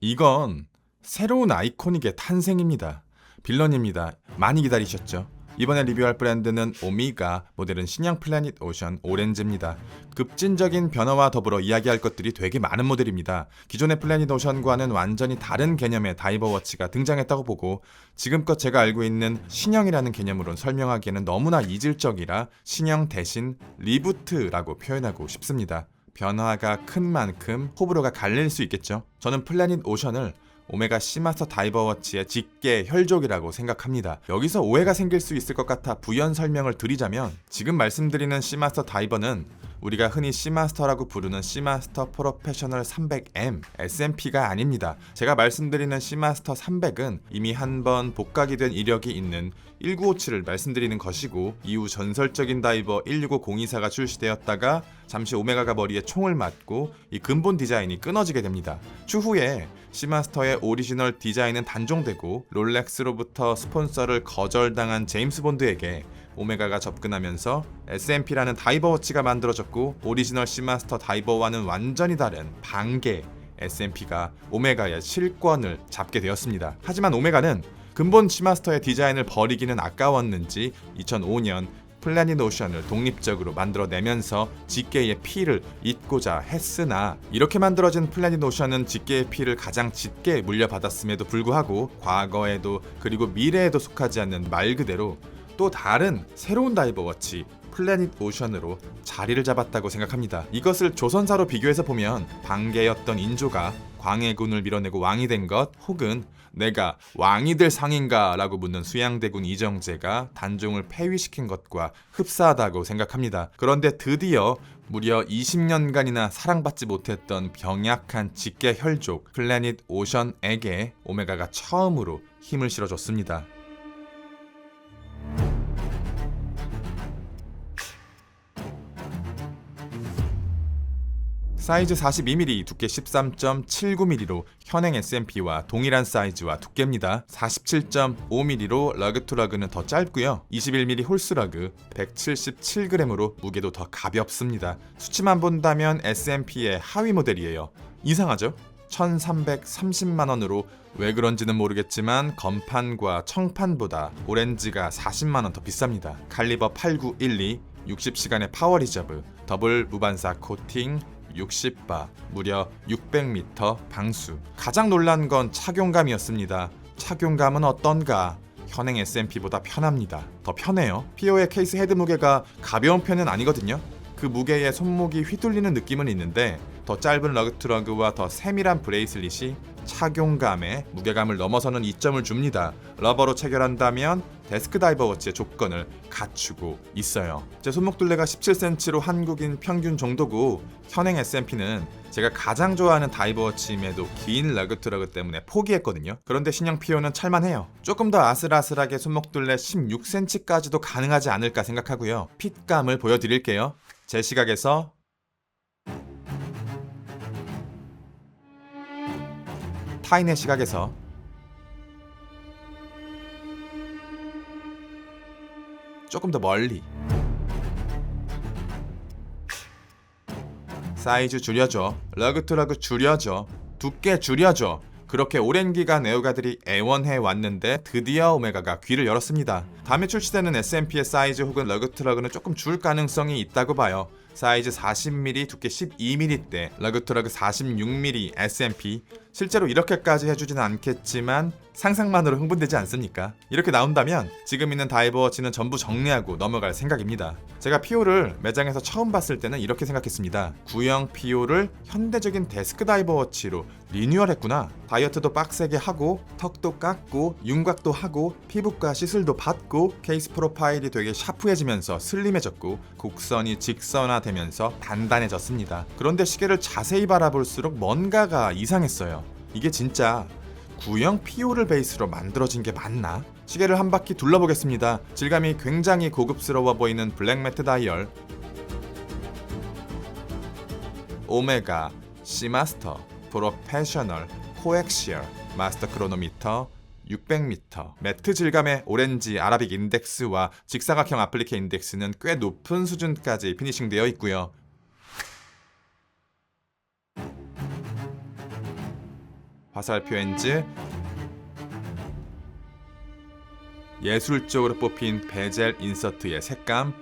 이건 새로운 아이코닉의 탄생입니다. 빌런입니다. 많이 기다리셨죠? 이번에 리뷰할 브랜드는 오미가 모델은 신형 플래닛 오션 오렌지입니다. 급진적인 변화와 더불어 이야기할 것들이 되게 많은 모델입니다. 기존의 플래닛 오션과는 완전히 다른 개념의 다이버워치가 등장했다고 보고 지금껏 제가 알고 있는 신형이라는 개념으론 설명하기에는 너무나 이질적이라 신형 대신 리부트라고 표현하고 싶습니다. 변화가 큰 만큼 호불호가 갈릴 수 있겠죠. 저는 플래닛 오션을 오메가 시마스터 다이버워치의 직계 혈족이라고 생각합니다. 여기서 오해가 생길 수 있을 것 같아 부연 설명을 드리자면 지금 말씀드리는 시마스터 다이버는 우리가 흔히 시마스터라고 부르는 시마스터 프로페셔널 300M SMP가 아닙니다. 제가 말씀드리는 시마스터 300은 이미 한번 복각이 된 이력이 있는 1957을 말씀드리는 것이고 이후 전설적인 다이버 165024가 출시되었다가 잠시 오메가가 머리에 총을 맞고 이 근본 디자인이 끊어지게 됩니다. 추후에 시마스터의 오리지널 디자인은 단종되고 롤렉스로부터 스폰서를 거절당한 제임스 본드에게 오메가가 접근하면서 SMP라는 다이버워치가 만들어졌고 오리지널 시마스터 다이버와는 완전히 다른 반개 SMP가 오메가의 실권을 잡게 되었습니다. 하지만 오메가는 근본 시마스터의 디자인을 버리기는 아까웠는지 2005년 플래닛 오션을 독립적으로 만들어내면서 직계의 피를 잇고자 했으나 이렇게 만들어진 플래닛 오션은 직계의 피를 가장 짙게 물려받았음에도 불구하고 과거에도 그리고 미래에도 속하지 않는 말 그대로 또 다른 새로운 다이버워치 플래닛 오션으로 자리를 잡았다고 생각합니다. 이것을 조선사로 비교해서 보면 반개였던 인조가 광해군을 밀어내고 왕이 된 것 혹은 내가 왕이 될 상인가 라고 묻는 수양대군 이정재가 단종을 폐위시킨 것과 흡사하다고 생각합니다. 그런데 드디어 무려 20년간이나 사랑받지 못했던 병약한 직계 혈족 플래닛 오션에게 오메가가 처음으로 힘을 실어줬습니다. 사이즈 42mm, 두께 13.79mm로 현행 SMP와 동일한 사이즈와 두께입니다. 47.5mm로 러그 투 러그는 더 짧고요. 21mm 홀스 러그, 177g으로 무게도 더 가볍습니다. 수치만 본다면 SMP의 하위 모델이에요. 이상하죠? 1330만원으로 왜 그런지는 모르겠지만 건판과 청판보다 오렌지가 40만원 더 비쌉니다. 칼리버 8912, 60시간의 파워 리저브, 더블 무반사 코팅, 60바, 무려 600m 방수. 가장 놀란 건 착용감이었습니다. 착용감은 어떤가? 현행 SMP보다 편합니다. 더 편해요. PO의 케이스 헤드 무게가 가벼운 편은 아니거든요. 그 무게에 손목이 휘둘리는 느낌은 있는데 더 짧은 러그투러그와 더 세밀한 브레이슬릿이 착용감에 무게감을 넘어서는 이점을 줍니다. 러버로 체결한다면 데스크 다이버워치의 조건을 갖추고 있어요. 제 손목 둘레가 17cm로 한국인 평균 정도고 현행 SMP는 제가 가장 좋아하는 다이버워치임에도 긴 러그투러그 때문에 포기했거든요. 그런데 신형 PO는 찰만해요. 조금 더 아슬아슬하게 손목 둘레 16cm까지도 가능하지 않을까 생각하고요. 핏감을 보여드릴게요. 제 시각에서 타인의 시각에서 조금 더 멀리 사이즈 줄여줘, 러그투러그 줄여줘, 두께 줄여줘. 그렇게 오랜 기간 애호가들이 애원해 왔는데 드디어 오메가가 귀를 열었습니다. 다음에 출시되는 SMP의 사이즈 혹은 러그투러그는 조금 줄 가능성이 있다고 봐요. 사이즈 40mm, 두께 12mm대, 러그투러그 46mm SMP. 실제로 이렇게까지 해주지는 않겠지만 상상만으로 흥분되지 않습니까? 이렇게 나온다면 지금 있는 다이버워치는 전부 정리하고 넘어갈 생각입니다. 제가 PO를 매장에서 처음 봤을 때는 이렇게 생각했습니다. 구형 PO를 현대적인 데스크 다이버워치로 리뉴얼했구나. 다이어트도 빡세게 하고 턱도 깎고 윤곽도 하고 피부과 시술도 받고 케이스 프로파일이 되게 샤프해지면서 슬림해졌고 곡선이 직선화되면서 단단해졌습니다. 그런데 시계를 자세히 바라볼수록 뭔가가 이상했어요. 이게 진짜 구형 PO를 베이스로 만들어진 게 맞나? 시계를 한 바퀴 둘러보겠습니다. 질감이 굉장히 고급스러워 보이는 블랙 매트 다이얼, 오메가 시마스터 프로페셔널 코엑시얼 마스터 크로노미터 600m, 매트 질감의 오렌지 아라빅 인덱스와 직사각형 아플리케 인덱스는 꽤 높은 수준까지 피니싱되어 있고요. 화살표 엔즈, 예술적으로 뽑힌 베젤 인서트의 색감,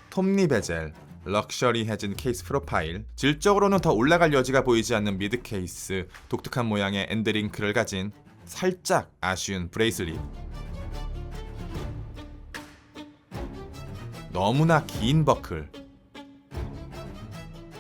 톱니 베젤, 럭셔리해진 케이스 프로파일, 질적으로는 더 올라갈 여지가 보이지 않는 미드 케이스, 독특한 모양의 엔드링크를 가진 살짝 아쉬운 브레이슬릿, 너무나 긴 버클.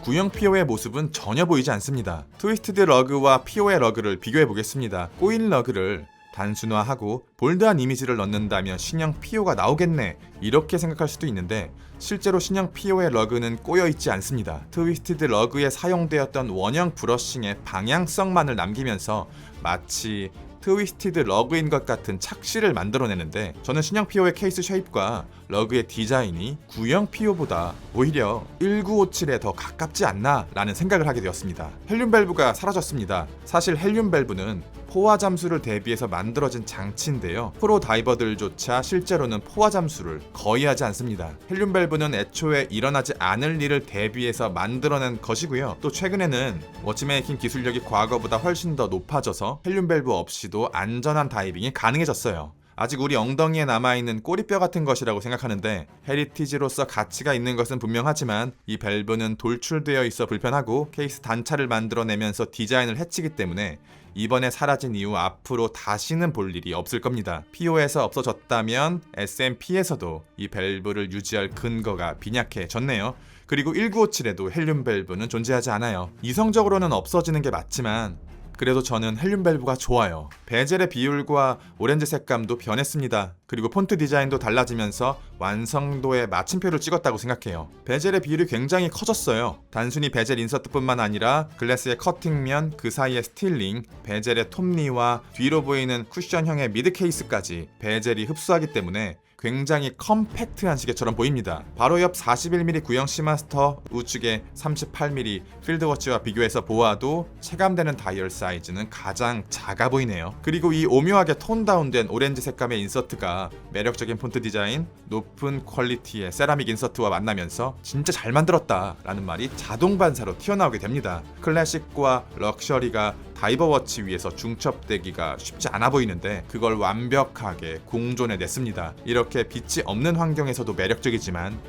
구형 피오의 모습은 전혀 보이지 않습니다. 트위스티드 러그와 피오의 러그를 비교해 보겠습니다. 꼬인 러그를 단순화하고 볼드한 이미지를 넣는다면 신형 피오가 나오겠네, 이렇게 생각할 수도 있는데 실제로 신형 피오의 러그는 꼬여있지 않습니다. 트위스티드 러그에 사용되었던 원형 브러싱의 방향성만을 남기면서 마치 트위스티드 러그인 것 같은 착시를 만들어내는데, 저는 신형 피오의 케이스 쉐입과 러그의 디자인이 구형 피오보다 오히려 1957에 더 가깝지 않나 라는 생각을 하게 되었습니다. 헬륨 밸브가 사라졌습니다. 사실 헬륨 밸브는 포화 잠수를 대비해서 만들어진 장치인데요, 프로 다이버들조차 실제로는 포화 잠수를 거의 하지 않습니다. 헬륨 밸브는 애초에 일어나지 않을 일을 대비해서 만들어낸 것이고요, 또 최근에는 워치메이킹 기술력이 과거보다 훨씬 더 높아져서 헬륨 밸브 없이도 안전한 다이빙이 가능해졌어요. 아직 우리 엉덩이에 남아있는 꼬리뼈 같은 것이라고 생각하는데 헤리티지로서 가치가 있는 것은 분명하지만 이 밸브는 돌출되어 있어 불편하고 케이스 단차를 만들어내면서 디자인을 해치기 때문에 이번에 사라진 이후 앞으로 다시는 볼 일이 없을 겁니다. PO에서 없어졌다면 SMP에서도 이 밸브를 유지할 근거가 빈약해졌네요. 그리고 1957에도 헬륨 밸브는 존재하지 않아요. 이성적으로는 없어지는 게 맞지만 그래도 저는 헬륨 밸브가 좋아요. 베젤의 비율과 오렌지 색감도 변했습니다. 그리고 폰트 디자인도 달라지면서 완성도에 마침표를 찍었다고 생각해요. 베젤의 비율이 굉장히 커졌어요. 단순히 베젤 인서트뿐만 아니라 글래스의 커팅면, 그 사이의 스틸링, 베젤의 톱니와 뒤로 보이는 쿠션형의 미드 케이스까지 베젤이 흡수하기 때문에 굉장히 컴팩트한 시계처럼 보입니다. 바로 옆 41mm 구형 시마스터 우측의 38mm 필드워치와 비교해서 보아도 체감되는 다이얼 사이즈는 가장 작아 보이네요. 그리고 이 오묘하게 톤 다운된 오렌지 색감의 인서트가 매력적인 폰트 디자인, 높은 퀄리티의 세라믹 인서트와 만나면서 진짜 잘 만들었다 라는 말이 자동 반사로 튀어나오게 됩니다. 클래식과 럭셔리가 다이버워치 위에서 중첩되기가 쉽지 않아 보이는데 그걸 완벽하게 공존해냈습니다. 이렇게 빛이 없는 환경에서도 매력적이지만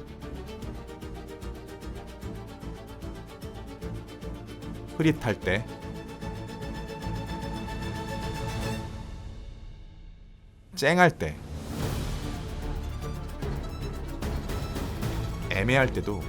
흐릿할 때, 쨍할 때, 애매할 때도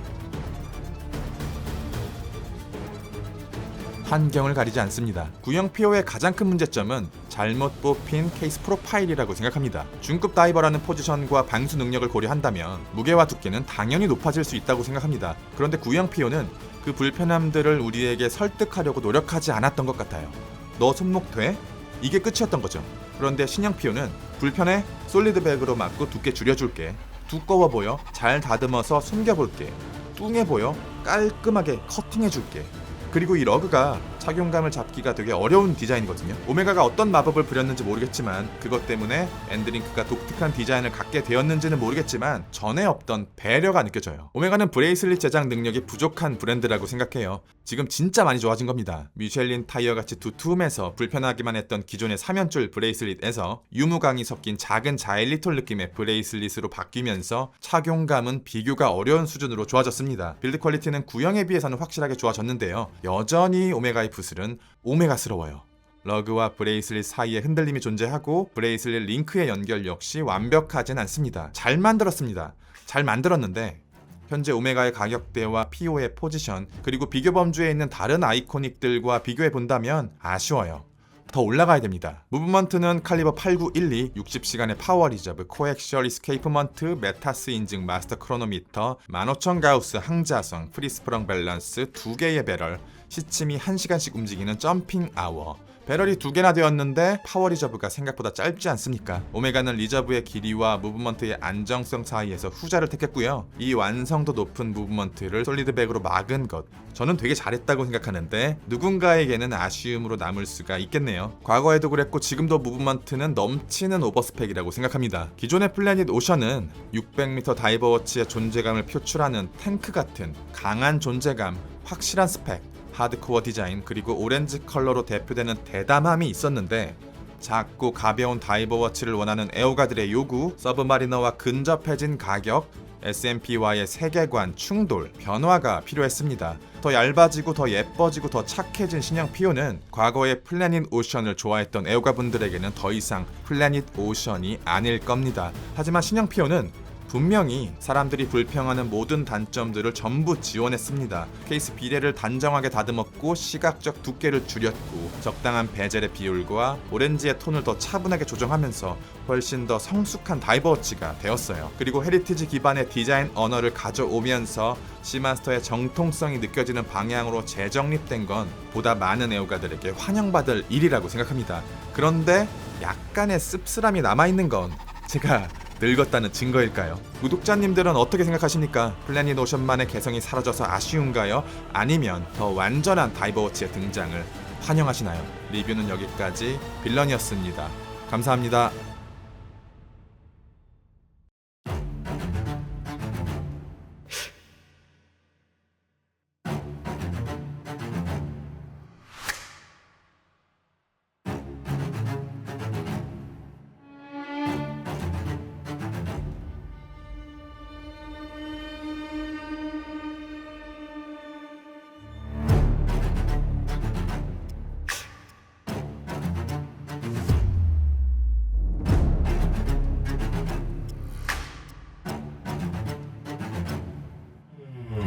환경을 가리지 않습니다. 구형 PO의 가장 큰 문제점은 잘못 뽑힌 케이스 프로파일이라고 생각합니다. 중급 다이버라는 포지션과 방수 능력을 고려한다면 무게와 두께는 당연히 높아질 수 있다고 생각합니다. 그런데 구형 PO는 그 불편함들을 우리에게 설득하려고 노력하지 않았던 것 같아요. 너 손목 돼? 이게 끝이었던 거죠. 그런데 신형 PO는 불편해? 솔리드백으로 맞고 두께 줄여줄게. 두꺼워 보여? 잘 다듬어서 숨겨볼게. 뚱해 보여? 깔끔하게 커팅해줄게. 그리고 이 러그가 착용감을 잡기가 되게 어려운 디자인이거든요. 오메가가 어떤 마법을 부렸는지 모르겠지만 그것 때문에 엔드링크가 독특한 디자인을 갖게 되었는지는 모르겠지만 전에 없던 배려가 느껴져요. 오메가는 브레이슬릿 제작 능력이 부족한 브랜드라고 생각해요. 지금 진짜 많이 좋아진 겁니다. 미쉐린 타이어같이 두툼해서 불편하기만 했던 기존의 3연줄 브레이슬릿에서 유무강이 섞인 작은 자일리톨 느낌의 브레이슬릿으로 바뀌면서 착용감은 비교가 어려운 수준으로 좋아졌습니다. 빌드 퀄리티는 구형에 비해서는 확실하게 좋아졌는데요. 여전히 오메가의 붓슬은 오메가스러워요. 러그와 브레이슬릿 사이에 흔들림이 존재하고 브레이슬릿 링크의 연결 역시 완벽하진 않습니다. 잘 만들었습니다. 잘 만들었는데 현재 오메가의 가격대와 PO의 포지션, 그리고 비교 범주에 있는 다른 아이코닉들과 비교해 본다면 아쉬워요. 더 올라가야 됩니다. 무브먼트는 칼리버 8912, 60시간의 파워 리저브, 코엑셜 이스케이프먼트, 메타스 인증 마스터 크로노미터, 15000 가우스 항자성, 프리스프렁 밸런스, 2개의 배럴, 시침이 1시간씩 움직이는 점핑 아워. 배럴이 2개나 되었는데 파워 리저브가 생각보다 짧지 않습니까? 오메가는 리저브의 길이와 무브먼트의 안정성 사이에서 후자를 택했고요. 이 완성도 높은 무브먼트를 솔리드백으로 막은 것, 저는 되게 잘했다고 생각하는데 누군가에게는 아쉬움으로 남을 수가 있겠네요. 과거에도 그랬고 지금도 무브먼트는 넘치는 오버스펙이라고 생각합니다. 기존의 플래닛 오션은 600m 다이버워치의 존재감을 표출하는 탱크 같은 강한 존재감, 확실한 스펙, 하드코어 디자인 그리고 오렌지 컬러로 대표되는 대담함이 있었는데 작고 가벼운 다이버워치를 원하는 애호가들의 요구, 서브마리너와 근접해진 가격, SMP와의 세계관 충돌, 변화가 필요했습니다. 더 얇아지고 더 예뻐지고 더 착해진 신형 피오는 과거의 플래닛 오션을 좋아했던 애호가분들에게는 더 이상 플래닛 오션이 아닐 겁니다. 하지만 신형 피오는 분명히 사람들이 불평하는 모든 단점들을 전부 지원했습니다. 케이스 비례를 단정하게 다듬었고 시각적 두께를 줄였고 적당한 베젤의 비율과 오렌지의 톤을 더 차분하게 조정하면서 훨씬 더 성숙한 다이버워치가 되었어요. 그리고 헤리티지 기반의 디자인 언어를 가져오면서 시마스터의 정통성이 느껴지는 방향으로 재정립된 건 보다 많은 애호가들에게 환영받을 일이라고 생각합니다. 그런데 약간의 씁쓸함이 남아있는 건 제가 늙었다는 증거일까요? 구독자님들은 어떻게 생각하십니까? 플래닛 오션만의 개성이 사라져서 아쉬운가요? 아니면 더 완전한 다이버워치의 등장을 환영하시나요? 리뷰는 여기까지. 빌런이었습니다. 감사합니다.